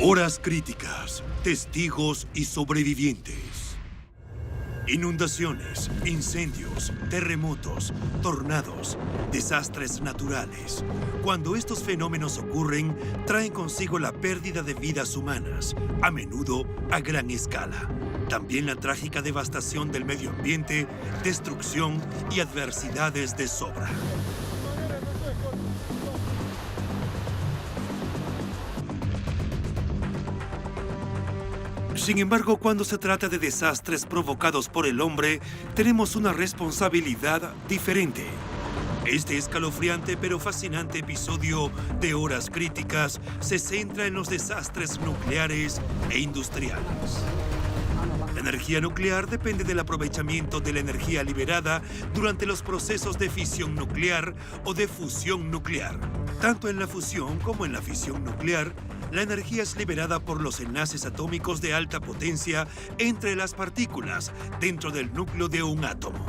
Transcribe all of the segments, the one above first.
Horas críticas, testigos y sobrevivientes. Inundaciones, incendios, terremotos, tornados, desastres naturales. Cuando estos fenómenos ocurren, traen consigo la pérdida de vidas humanas, a menudo a gran escala. También la trágica devastación del medio ambiente, destrucción y adversidades de sobra. Sin embargo, cuando se trata de desastres provocados por el hombre, tenemos una responsabilidad diferente. Este escalofriante pero fascinante episodio de Horas Críticas se centra en los desastres nucleares e industriales. La energía nuclear depende del aprovechamiento de la energía liberada durante los procesos de fisión nuclear o de fusión nuclear. Tanto en la fusión como en la fisión nuclear, la energía es liberada por los enlaces atómicos de alta potencia entre las partículas dentro del núcleo de un átomo.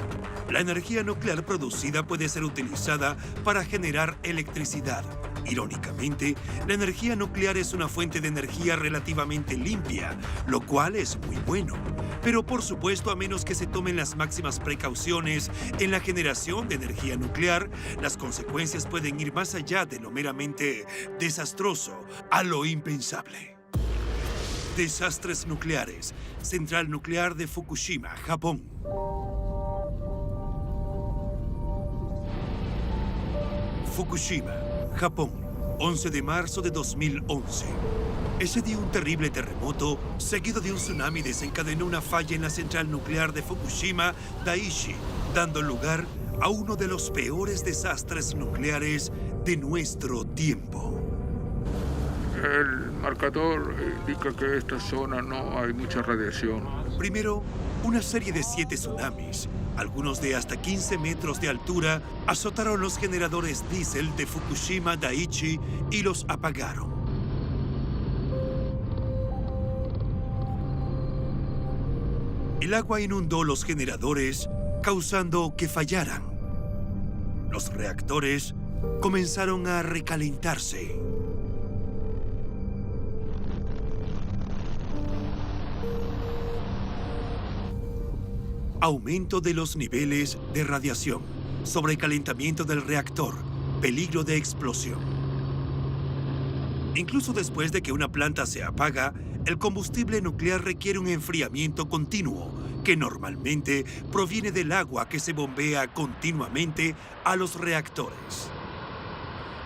La energía nuclear producida puede ser utilizada para generar electricidad. Irónicamente, la energía nuclear es una fuente de energía relativamente limpia, lo cual es muy bueno. Pero por supuesto, a menos que se tomen las máximas precauciones en la generación de energía nuclear, las consecuencias pueden ir más allá de lo meramente desastroso, a lo impensable. Desastres nucleares. Central nuclear de Fukushima, Japón. Fukushima, Japón, 11 de marzo de 2011. Ese día un terrible terremoto, seguido de un tsunami, desencadenó una falla en la central nuclear de Fukushima Daiichi, dando lugar a uno de los peores desastres nucleares de nuestro tiempo. El marcador indica que en esta zona no hay mucha radiación. Primero, una serie de 7 tsunamis, algunos de hasta 15 metros de altura, azotaron los generadores diésel de Fukushima Daiichi y los apagaron. El agua inundó los generadores, causando que fallaran. Los reactores comenzaron a recalentarse. Aumento de los niveles de radiación, sobrecalentamiento del reactor, peligro de explosión. Incluso después de que una planta se apaga, el combustible nuclear requiere un enfriamiento continuo, que normalmente proviene del agua que se bombea continuamente a los reactores.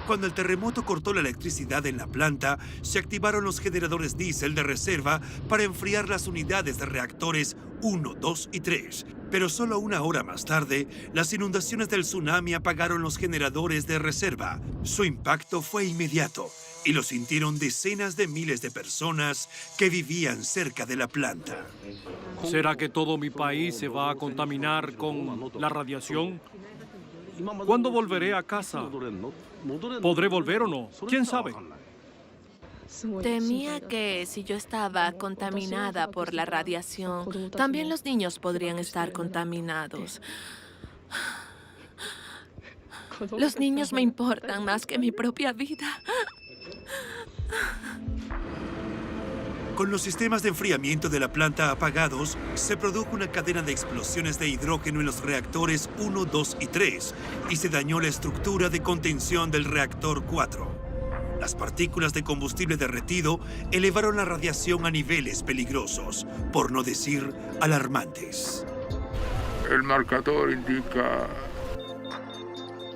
Cuando el terremoto cortó la electricidad en la planta, se activaron los generadores diésel de reserva para enfriar las unidades de reactores 1, 2 y 3. Pero solo una hora más tarde, las inundaciones del tsunami apagaron los generadores de reserva. Su impacto fue inmediato y lo sintieron decenas de miles de personas que vivían cerca de la planta. ¿Será que todo mi país se va a contaminar con la radiación? ¿Cuándo volveré a casa? ¿Podré volver o no? ¿Quién sabe? Temía que si yo estaba contaminada por la radiación, también los niños podrían estar contaminados. Los niños me importan más que mi propia vida. Con los sistemas de enfriamiento de la planta apagados, se produjo una cadena de explosiones de hidrógeno en los reactores 1, 2 y 3 y se dañó la estructura de contención del reactor 4. Las partículas de combustible derretido elevaron la radiación a niveles peligrosos, por no decir alarmantes. El marcador indica...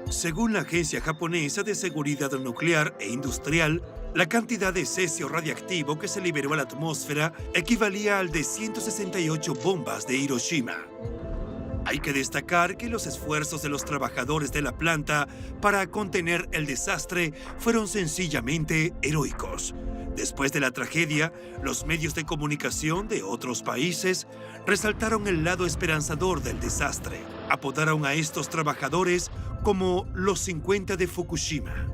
Según la Agencia Japonesa de Seguridad Nuclear e Industrial, la cantidad de cesio radiactivo que se liberó a la atmósfera equivalía al de 168 bombas de Hiroshima. Hay que destacar que los esfuerzos de los trabajadores de la planta para contener el desastre fueron sencillamente heroicos. Después de la tragedia, los medios de comunicación de otros países resaltaron el lado esperanzador del desastre. Apodaron a estos trabajadores como los 50 de Fukushima.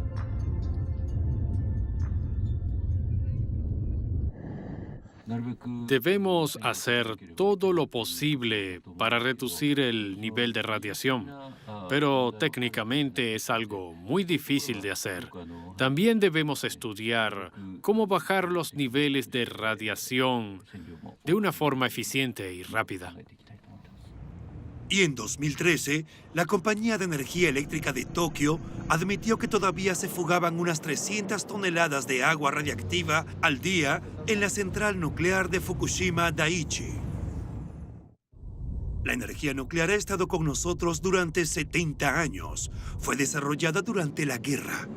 Debemos hacer todo lo posible para reducir el nivel de radiación, pero técnicamente es algo muy difícil de hacer. También debemos estudiar cómo bajar los niveles de radiación de una forma eficiente y rápida. Y en 2013, la Compañía de Energía Eléctrica de Tokio admitió que todavía se fugaban unas 300 toneladas de agua radiactiva al día en la central nuclear de Fukushima Daiichi. La energía nuclear ha estado con nosotros durante 70 años. Fue desarrollada durante la guerra,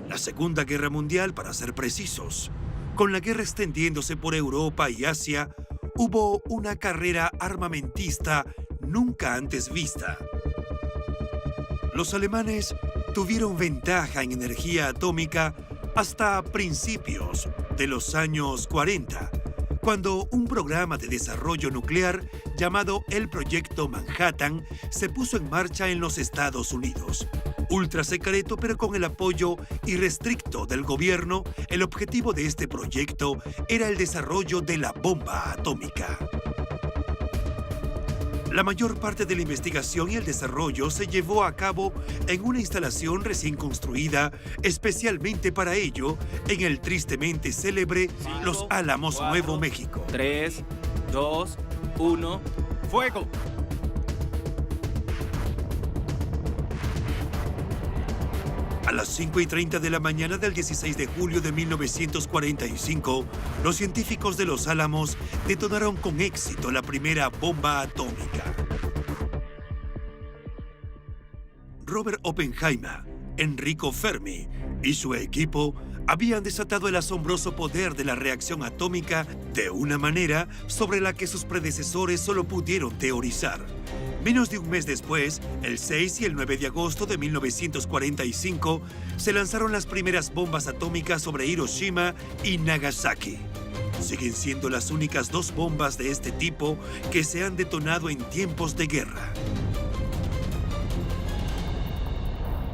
la Segunda Guerra Mundial para ser precisos. Con la guerra extendiéndose por Europa y Asia, hubo una carrera armamentista nunca antes vista. Los alemanes tuvieron ventaja en energía atómica hasta principios de los años 40, cuando un programa de desarrollo nuclear llamado el Proyecto Manhattan se puso en marcha en los Estados Unidos. Ultra secreto, pero con el apoyo irrestricto del gobierno, el objetivo de este proyecto era el desarrollo de la bomba atómica. La mayor parte de la investigación y el desarrollo se llevó a cabo en una instalación recién construida especialmente para ello en el tristemente célebre Los Álamos, Nuevo México. 3, 2, 1, ¡fuego! A las 5:30 de la mañana del 16 de julio de 1945, los científicos de Los Álamos detonaron con éxito la primera bomba atómica. Robert Oppenheimer, Enrico Fermi y su equipo habían desatado el asombroso poder de la reacción atómica de una manera sobre la que sus predecesores solo pudieron teorizar. Menos de un mes después, el 6 y el 9 de agosto de 1945, se lanzaron las primeras bombas atómicas sobre Hiroshima y Nagasaki. Siguen siendo las únicas dos bombas de este tipo que se han detonado en tiempos de guerra.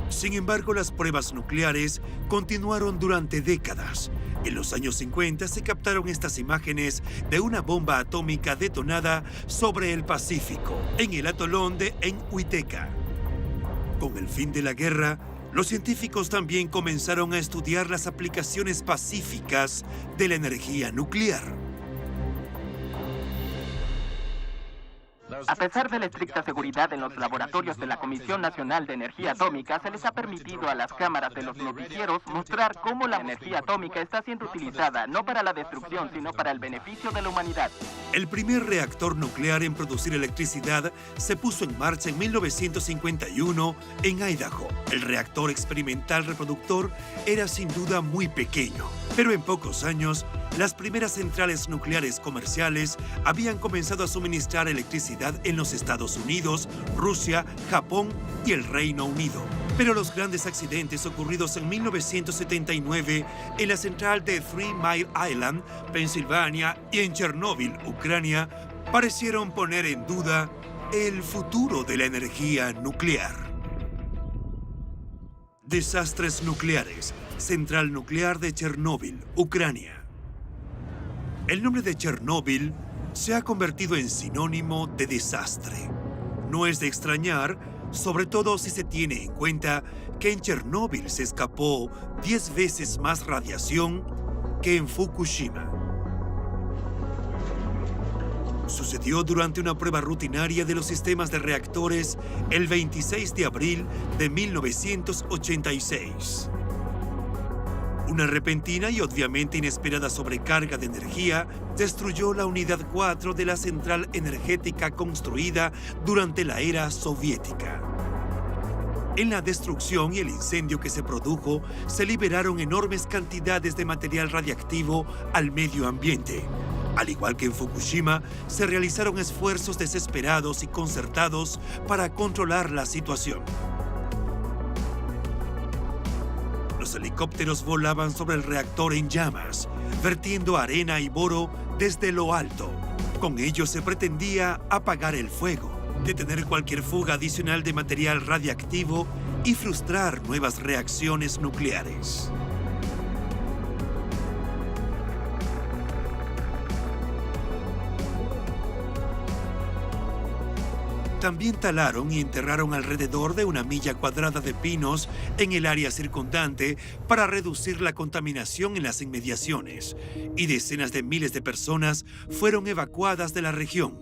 Sin embargo, las pruebas nucleares continuaron durante décadas. En los años 50 se captaron estas imágenes de una bomba atómica detonada sobre el Pacífico, en el atolón de Enhuiteca. Con el fin de la guerra, los científicos también comenzaron a estudiar las aplicaciones pacíficas de la energía nuclear. A pesar de la estricta seguridad en los laboratorios de la Comisión Nacional de Energía Atómica, se les ha permitido a las cámaras de los noticieros mostrar cómo la energía atómica está siendo utilizada no para la destrucción, sino para el beneficio de la humanidad. El primer reactor nuclear en producir electricidad se puso en marcha en 1951 en Idaho. El reactor experimental reproductor era sin duda muy pequeño, pero en pocos años, las primeras centrales nucleares comerciales habían comenzado a suministrar electricidad en los Estados Unidos, Rusia, Japón y el Reino Unido. Pero los grandes accidentes ocurridos en 1979 en la central de Three Mile Island, Pensilvania, y en Chernóbil, Ucrania, parecieron poner en duda el futuro de la energía nuclear. Desastres nucleares. Central nuclear de Chernóbil, Ucrania. El nombre de Chernóbil se ha convertido en sinónimo de desastre. No es de extrañar, sobre todo si se tiene en cuenta que en Chernóbil se escapó 10 veces más radiación que en Fukushima. Sucedió durante una prueba rutinaria de los sistemas de reactores el 26 de abril de 1986. Una repentina y obviamente inesperada sobrecarga de energía destruyó la unidad 4 de la central energética construida durante la era soviética. En la destrucción y el incendio que se produjo, se liberaron enormes cantidades de material radiactivo al medio ambiente. Al igual que en Fukushima, se realizaron esfuerzos desesperados y concertados para controlar la situación. Los helicópteros volaban sobre el reactor en llamas, vertiendo arena y boro desde lo alto. Con ello se pretendía apagar el fuego, detener cualquier fuga adicional de material radiactivo y frustrar nuevas reacciones nucleares. También talaron y enterraron alrededor de 1 milla cuadrada de pinos en el área circundante para reducir la contaminación en las inmediaciones, y decenas de miles de personas fueron evacuadas de la región.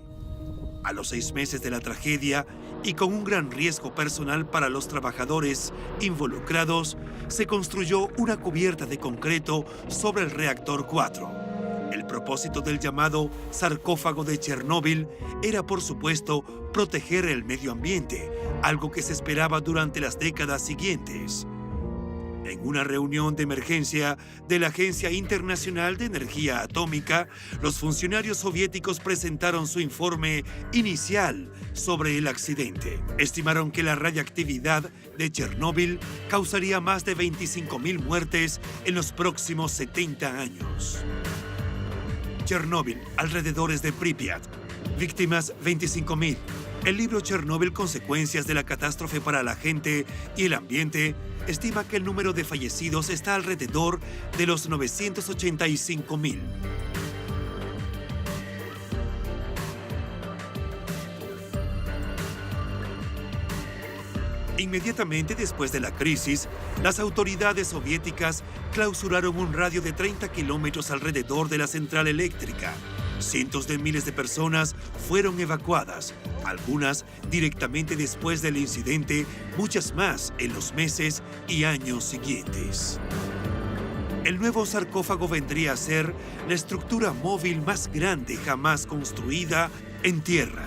A los 6 meses de la tragedia, y con un gran riesgo personal para los trabajadores involucrados, se construyó una cubierta de concreto sobre el reactor 4. El propósito del llamado sarcófago de Chernóbil era, por supuesto, proteger el medio ambiente, algo que se esperaba durante las décadas siguientes. En una reunión de emergencia de la Agencia Internacional de Energía Atómica, los funcionarios soviéticos presentaron su informe inicial sobre el accidente. Estimaron que la radiactividad de Chernóbil causaría más de 25.000 muertes en los próximos 70 años. Chernóbil, alrededores de Pripyat. Víctimas 25.000. El libro Chernóbil, consecuencias de la catástrofe para la gente y el ambiente, estima que el número de fallecidos está alrededor de los 985.000. Inmediatamente después de la crisis, las autoridades soviéticas clausuraron un radio de 30 kilómetros alrededor de la central eléctrica. Cientos de miles de personas fueron evacuadas, algunas directamente después del incidente, muchas más en los meses y años siguientes. El nuevo sarcófago vendría a ser la estructura móvil más grande jamás construida en tierra.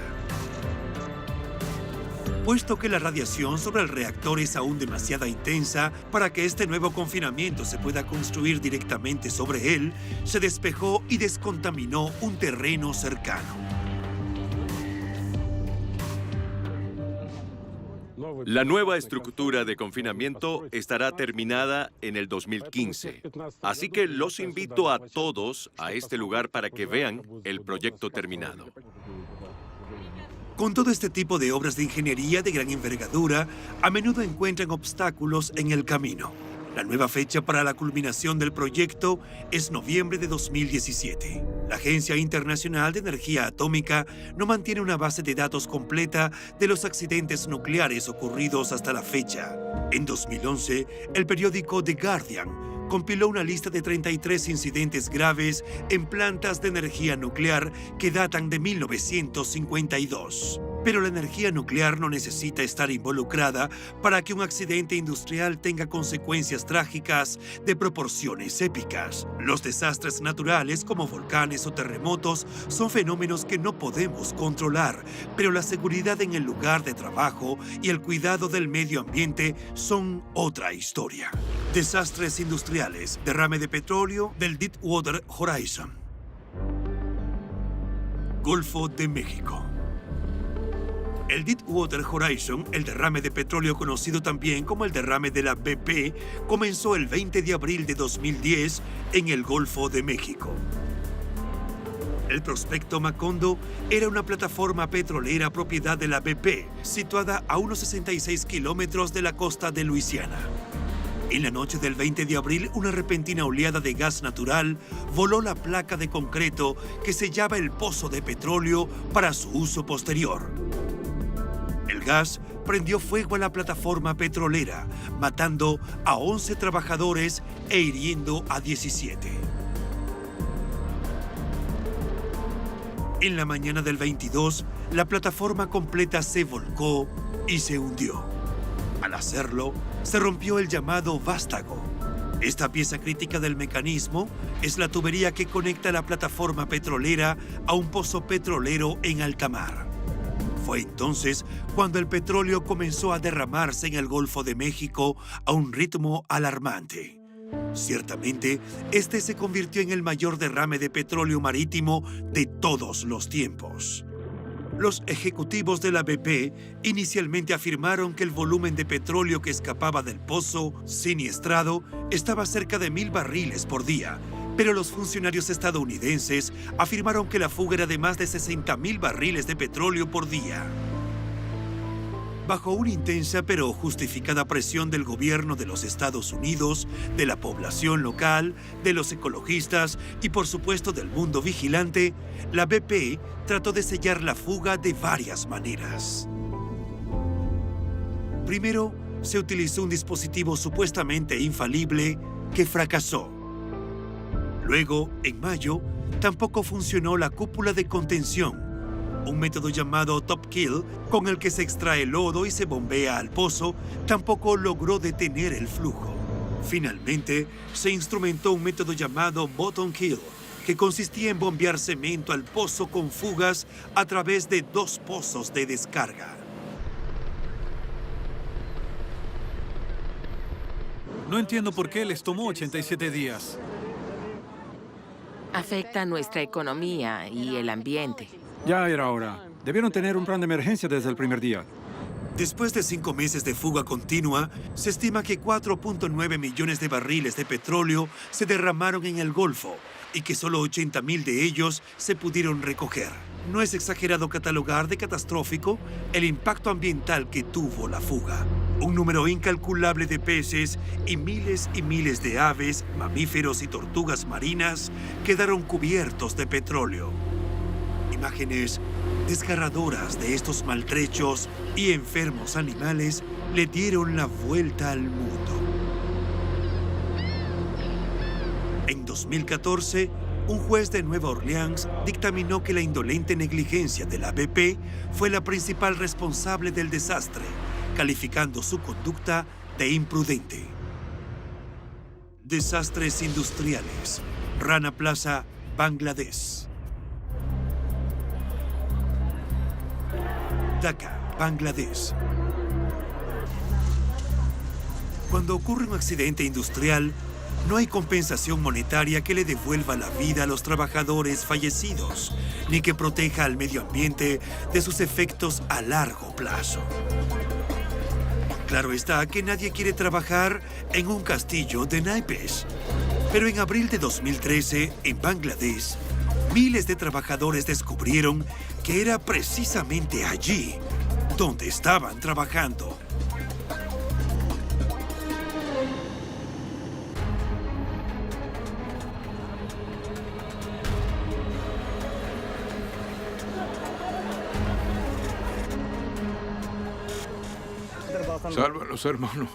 Puesto que la radiación sobre el reactor es aún demasiado intensa para que este nuevo confinamiento se pueda construir directamente sobre él, se despejó y descontaminó un terreno cercano. La nueva estructura de confinamiento estará terminada en el 2015. Así que los invito a todos a este lugar para que vean el proyecto terminado. Con todo este tipo de obras de ingeniería de gran envergadura, a menudo encuentran obstáculos en el camino. La nueva fecha para la culminación del proyecto es noviembre de 2017. La Agencia Internacional de Energía Atómica no mantiene una base de datos completa de los accidentes nucleares ocurridos hasta la fecha. En 2011, el periódico The Guardian compiló una lista de 33 incidentes graves en plantas de energía nuclear que datan de 1952. Pero la energía nuclear no necesita estar involucrada para que un accidente industrial tenga consecuencias trágicas de proporciones épicas. Los desastres naturales como volcanes o terremotos son fenómenos que no podemos controlar, pero la seguridad en el lugar de trabajo y el cuidado del medio ambiente son otra historia. Desastres industriales, derrame de petróleo del Deepwater Horizon. Golfo de México. El Deepwater Horizon, el derrame de petróleo conocido también como el derrame de la BP, comenzó el 20 de abril de 2010 en el Golfo de México. El prospecto Macondo era una plataforma petrolera propiedad de la BP, situada a unos 66 kilómetros de la costa de Luisiana. En la noche del 20 de abril, una repentina oleada de gas natural voló la placa de concreto que sellaba el pozo de petróleo para su uso posterior. El gas prendió fuego a la plataforma petrolera, matando a 11 trabajadores e hiriendo a 17. En la mañana del 22, la plataforma completa se volcó y se hundió. Al hacerlo, se rompió el llamado vástago. Esta pieza crítica del mecanismo es la tubería que conecta la plataforma petrolera a un pozo petrolero en alta mar. Fue entonces cuando el petróleo comenzó a derramarse en el Golfo de México a un ritmo alarmante. Ciertamente, este se convirtió en el mayor derrame de petróleo marítimo de todos los tiempos. Los ejecutivos de la BP inicialmente afirmaron que el volumen de petróleo que escapaba del pozo siniestrado estaba cerca de 1.000 barriles por día, pero los funcionarios estadounidenses afirmaron que la fuga era de más de 60.000 barriles de petróleo por día. Bajo una intensa pero justificada presión del gobierno de los Estados Unidos, de la población local, de los ecologistas y por supuesto del mundo vigilante, la BP trató de sellar la fuga de varias maneras. Primero, se utilizó un dispositivo supuestamente infalible que fracasó. Luego, en mayo, tampoco funcionó la cúpula de contención, un método llamado top kill, con el que se extrae lodo y se bombea al pozo, tampoco logró detener el flujo. Finalmente, se instrumentó un método llamado bottom kill, que consistía en bombear cemento al pozo con fugas a través de 2 pozos de descarga. No entiendo por qué les tomó 87 días. Afecta nuestra economía y el ambiente. Ya era hora. Debieron tener un plan de emergencia desde el primer día. Después de 5 meses de fuga continua, se estima que 4.9 millones de barriles de petróleo se derramaron en el Golfo y que solo 80.000 de ellos se pudieron recoger. No es exagerado catalogar de catastrófico el impacto ambiental que tuvo la fuga. Un número incalculable de peces y miles de aves, mamíferos y tortugas marinas quedaron cubiertos de petróleo. Imágenes desgarradoras de estos maltrechos y enfermos animales le dieron la vuelta al mundo. En 2014, un juez de Nueva Orleans dictaminó que la indolente negligencia de la BP fue la principal responsable del desastre, calificando su conducta de imprudente. Desastres industriales. Rana Plaza, Bangladesh. Dhaka, Bangladesh. Cuando ocurre un accidente industrial, no hay compensación monetaria que le devuelva la vida a los trabajadores fallecidos, ni que proteja al medio ambiente de sus efectos a largo plazo. Claro está que nadie quiere trabajar en un castillo de naipes. Pero en abril de 2013, en Bangladesh, miles de trabajadores descubrieron que era precisamente allí donde estaban trabajando. Sálvanos, hermano.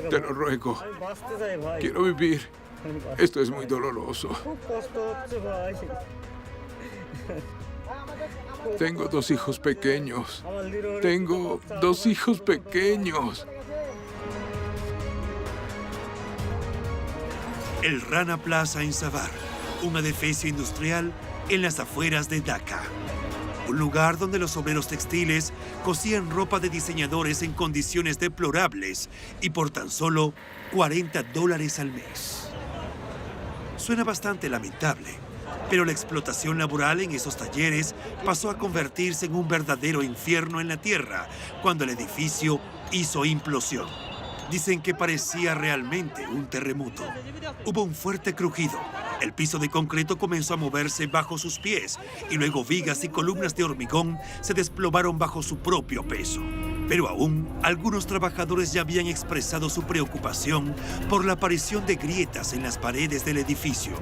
Te lo ruego. Quiero vivir. Esto es muy doloroso. Tengo 2 hijos pequeños. Tengo 2 hijos pequeños. El Rana Plaza en Savar, un edificio industrial en las afueras de Dhaka. Un lugar donde los obreros textiles cosían ropa de diseñadores en condiciones deplorables y por tan solo $40 al mes. Suena bastante lamentable, pero la explotación laboral en esos talleres pasó a convertirse en un verdadero infierno en la tierra cuando el edificio hizo implosión. Dicen que parecía realmente un terremoto. Hubo un fuerte crujido. El piso de concreto comenzó a moverse bajo sus pies y luego vigas y columnas de hormigón se desplomaron bajo su propio peso. Pero aún, algunos trabajadores ya habían expresado su preocupación por la aparición de grietas en las paredes del edificio.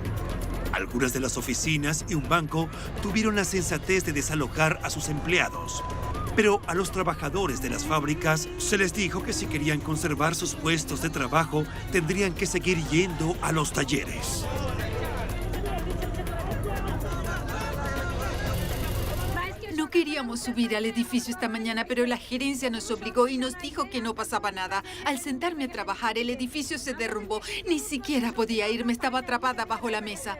Algunas de las oficinas y un banco tuvieron la sensatez de desalojar a sus empleados. Pero a los trabajadores de las fábricas se les dijo que si querían conservar sus puestos de trabajo, tendrían que seguir yendo a los talleres. No queríamos subir al edificio esta mañana, pero la gerencia nos obligó y nos dijo que no pasaba nada. Al sentarme a trabajar, el edificio se derrumbó. Ni siquiera podía irme, estaba atrapada bajo la mesa.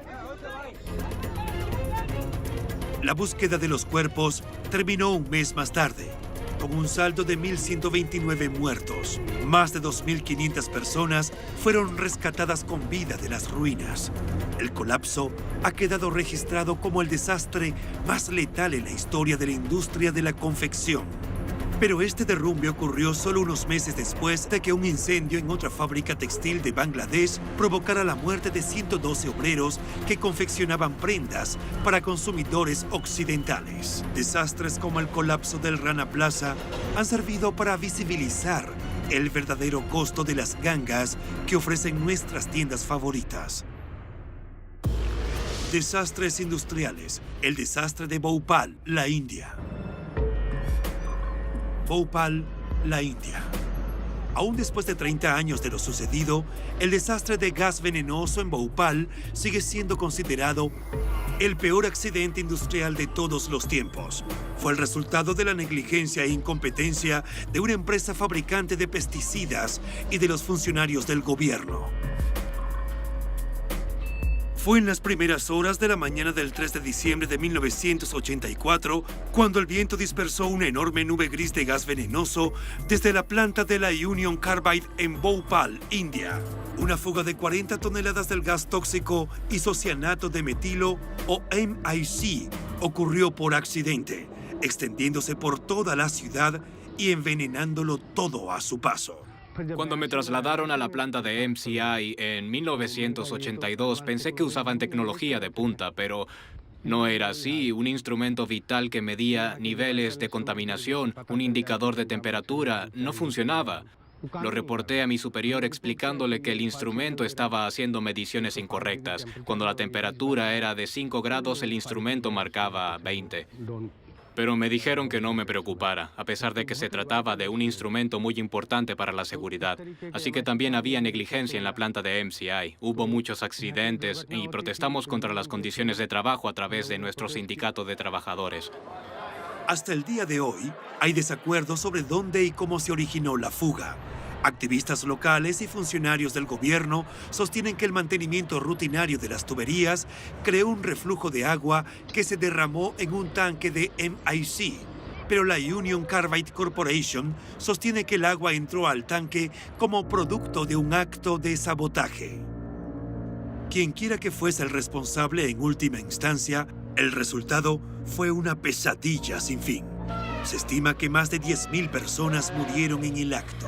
La búsqueda de los cuerpos terminó un mes más tarde, con un saldo de 1.129 muertos. Más de 2.500 personas fueron rescatadas con vida de las ruinas. El colapso ha quedado registrado como el desastre más letal en la historia de la industria de la confección. Pero este derrumbe ocurrió solo unos meses después de que un incendio en otra fábrica textil de Bangladesh provocara la muerte de 112 obreros que confeccionaban prendas para consumidores occidentales. Desastres como el colapso del Rana Plaza han servido para visibilizar el verdadero costo de las gangas que ofrecen nuestras tiendas favoritas. Desastres industriales. El desastre de Bhopal, la India. Bhopal, la India. Aún después de 30 años de lo sucedido, el desastre de gas venenoso en Bhopal sigue siendo considerado el peor accidente industrial de todos los tiempos. Fue el resultado de la negligencia e incompetencia de una empresa fabricante de pesticidas y de los funcionarios del gobierno. Fue en las primeras horas de la mañana del 3 de diciembre de 1984 cuando el viento dispersó una enorme nube gris de gas venenoso desde la planta de la Union Carbide en Bhopal, India. Una fuga de 40 toneladas del gas tóxico isocianato de metilo, o MIC, ocurrió por accidente, extendiéndose por toda la ciudad y envenenándolo todo a su paso. Cuando me trasladaron a la planta de MCI en 1982, pensé que usaban tecnología de punta, pero no era así. Un instrumento vital que medía niveles de contaminación, un indicador de temperatura, no funcionaba. Lo reporté a mi superior explicándole que el instrumento estaba haciendo mediciones incorrectas. Cuando la temperatura era de 5 grados, el instrumento marcaba 20. Pero me dijeron que no me preocupara, a pesar de que se trataba de un instrumento muy importante para la seguridad. Así que también había negligencia en la planta de MCI. Hubo muchos accidentes y protestamos contra las condiciones de trabajo a través de nuestro sindicato de trabajadores. Hasta el día de hoy, hay desacuerdos sobre dónde y cómo se originó la fuga. Activistas locales y funcionarios del gobierno sostienen que el mantenimiento rutinario de las tuberías creó un reflujo de agua que se derramó en un tanque de MIC. Pero la Union Carbide Corporation sostiene que el agua entró al tanque como producto de un acto de sabotaje. Quienquiera que fuese el responsable en última instancia, el resultado fue una pesadilla sin fin. Se estima que más de 10.000 personas murieron en el acto.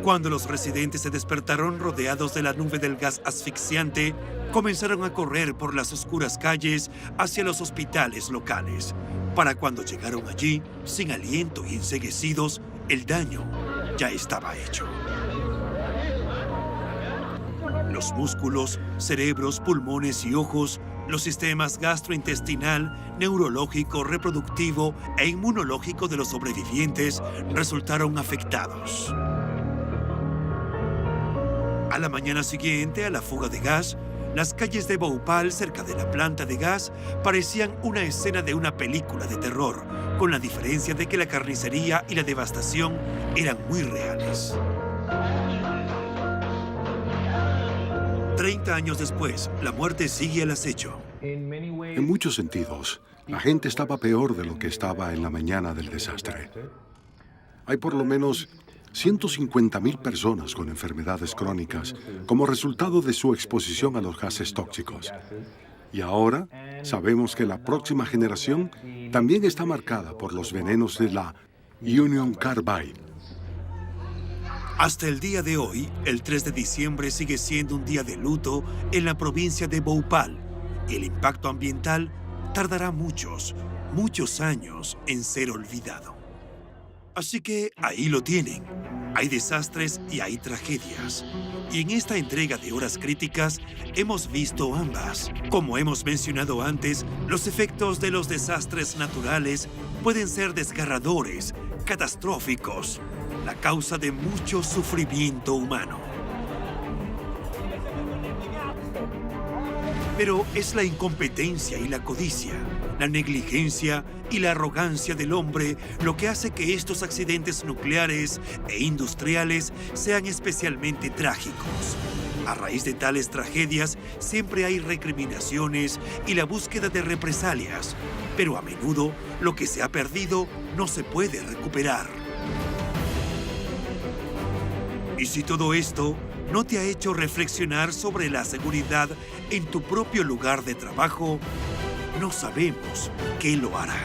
Cuando los residentes se despertaron rodeados de la nube del gas asfixiante, comenzaron a correr por las oscuras calles hacia los hospitales locales. Para cuando llegaron allí, sin aliento y enceguecidos, el daño ya estaba hecho. Los músculos, cerebros, pulmones y ojos, los sistemas gastrointestinal, neurológico, reproductivo e inmunológico de los sobrevivientes resultaron afectados. A la mañana siguiente a la fuga de gas, las calles de Bhopal, cerca de la planta de gas, parecían una escena de una película de terror, con la diferencia de que la carnicería y la devastación eran muy reales. 30 años después, la muerte sigue al acecho. En muchos sentidos, la gente estaba peor de lo que estaba en la mañana del desastre. Hay por lo menos 150.000 personas con enfermedades crónicas como resultado de su exposición a los gases tóxicos. Y ahora sabemos que la próxima generación también está marcada por los venenos de la Union Carbide. Hasta el día de hoy, el 3 de diciembre sigue siendo un día de luto en la provincia de Bhopal. Y el impacto ambiental tardará muchos años en ser olvidado. Así que ahí lo tienen. Hay desastres y hay tragedias. Y en esta entrega de Horas Críticas hemos visto ambas. Como hemos mencionado antes, los efectos de los desastres naturales pueden ser desgarradores, catastróficos, la causa de mucho sufrimiento humano. Pero es la incompetencia y la codicia, la negligencia y la arrogancia del hombre lo que hace que estos accidentes nucleares e industriales sean especialmente trágicos. A raíz de tales tragedias siempre hay recriminaciones y la búsqueda de represalias, pero a menudo lo que se ha perdido no se puede recuperar. Y si todo esto no te ha hecho reflexionar sobre la seguridad en tu propio lugar de trabajo, no sabemos qué lo hará.